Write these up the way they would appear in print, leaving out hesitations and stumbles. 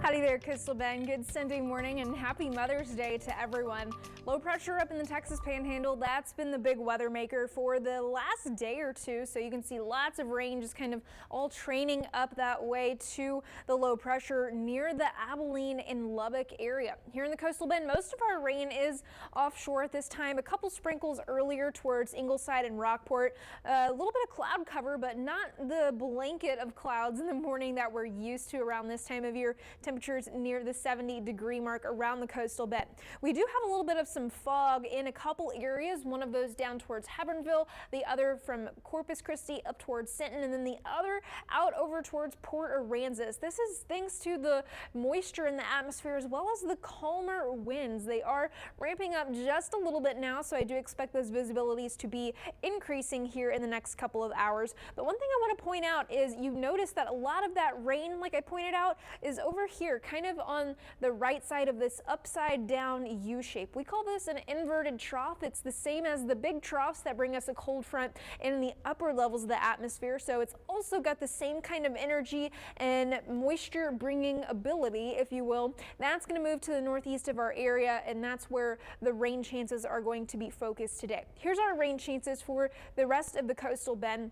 Howdy there, Coastal Bend. Good Sunday morning and happy Mother's Day to everyone. Low pressure up in the Texas Panhandle, that's been the big weather maker for the last day or two. So you can see lots of rain just kind of all training up that way to the low pressure near the Abilene and Lubbock area. Here in the Coastal Bend, most of our rain is offshore at this time. A couple sprinkles earlier towards Ingleside and Rockport. A little bit of cloud cover, but not the blanket of clouds in the morning that we're used to around this time of year. Temperatures near the 70-degree mark around the Coastal Bend. We do have a little bit of some fog in a couple areas, one of those down towards Hebronville, the other from Corpus Christi up towards Sinton, and then the other out over towards Port Aransas. This is thanks to the moisture in the atmosphere as well as the calmer winds. They are ramping up just a little bit now, so I do expect those visibilities to be increasing here in the next couple of hours. But one thing I want to point out is you notice that a lot of that rain, like I pointed out, is over here, kind of on the right side of this upside down U shape. We call this an inverted trough. It's the same as the big troughs that bring us a cold front in the upper levels of the atmosphere. So it's also got the same kind of energy and moisture bringing ability, if you will. That's going to move to the northeast of our area, and that's where the rain chances are going to be focused today. Here's our rain chances for the rest of the Coastal Bend.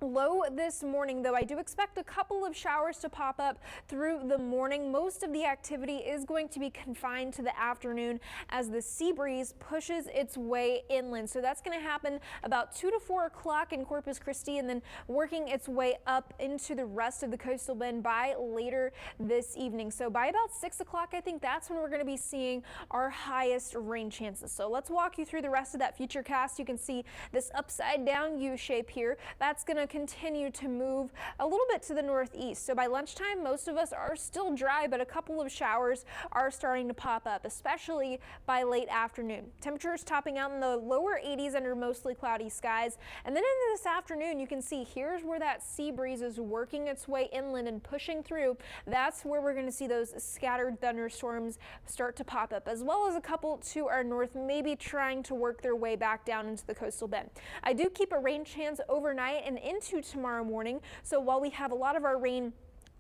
Low this morning, though, I do expect a couple of showers to pop up through the morning. Most of the activity is going to be confined to the afternoon as the sea breeze pushes its way inland. So that's going to happen about 2 to 4 o'clock in Corpus Christi and then working its way up into the rest of the Coastal Bend by later this evening. So by about 6 o'clock, I think that's when we're going to be seeing our highest rain chances. So let's walk you through the rest of that future cast. You can see this upside down U shape here. That's going to continue to move a little bit to the northeast. So by lunchtime, most of us are still dry, but a couple of showers are starting to pop up, especially by late afternoon. Temperatures topping out in the lower 80s under mostly cloudy skies. And then into this afternoon, you can see here's where that sea breeze is working its way inland and pushing through. That's where we're going to see those scattered thunderstorms start to pop up, as well as a couple to our north, maybe trying to work their way back down into the Coastal Bend. I do keep a rain chance overnight and into tomorrow morning. So while we have a lot of our rain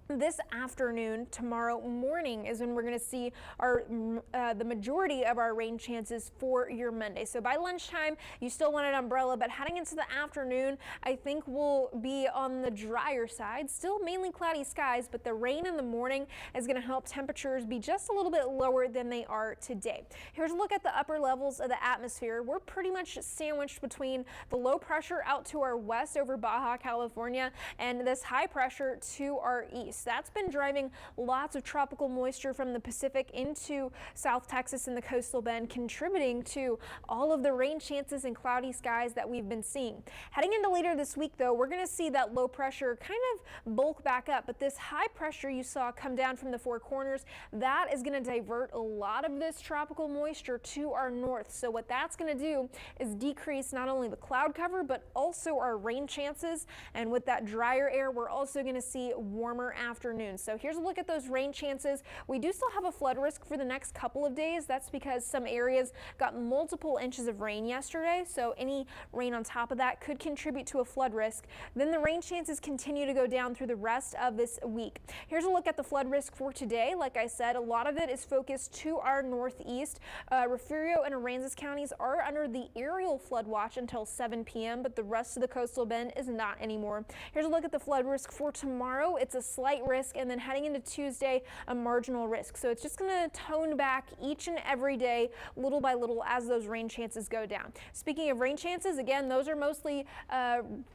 this afternoon, tomorrow morning is when we're going to see our the majority of our rain chances for your Monday. So by lunchtime, you still want an umbrella, but heading into the afternoon, I think we'll be on the drier side. Still mainly cloudy skies, but the rain in the morning is going to help temperatures be just a little bit lower than they are today. Here's a look at the upper levels of the atmosphere. We're pretty much sandwiched between the low pressure out to our west over Baja California and this high pressure to our east. That's been driving lots of tropical moisture from the Pacific into South Texas and the Coastal Bend, contributing to all of the rain chances and cloudy skies that we've been seeing. Heading into later this week, though, we're going to see that low pressure kind of bulk back up, but this high pressure you saw come down from the Four Corners, that is going to divert a lot of this tropical moisture to our north. So what that's going to do is decrease not only the cloud cover, but also our rain chances. And with that drier air, we're also going to see warmer afternoon. So here's a look at those rain chances. We do still have a flood risk for the next couple of days. That's because some areas got multiple inches of rain yesterday, so any rain on top of that could contribute to a flood risk. Then the rain chances continue to go down through the rest of this week. Here's a look at the flood risk for today. Like I said, a lot of it is focused to our northeast. Refugio and Aransas counties are under the aerial flood watch until 7 p.m., but the rest of the Coastal Bend is not anymore. Here's a look at the flood risk for tomorrow. It's a slight risk, and then heading into Tuesday, a marginal risk. So it's just going to tone back each and every day, little by little, as those rain chances go down. Speaking of rain chances, again, those are mostly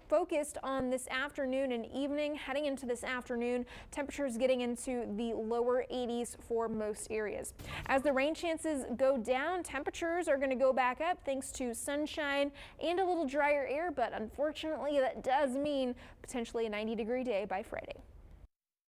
focused on this afternoon and evening. Heading into this afternoon, temperatures getting into the lower 80s for most areas. As the rain chances go down, temperatures are going to go back up thanks to sunshine and a little drier air, but unfortunately, that does mean potentially a 90-degree day by Friday.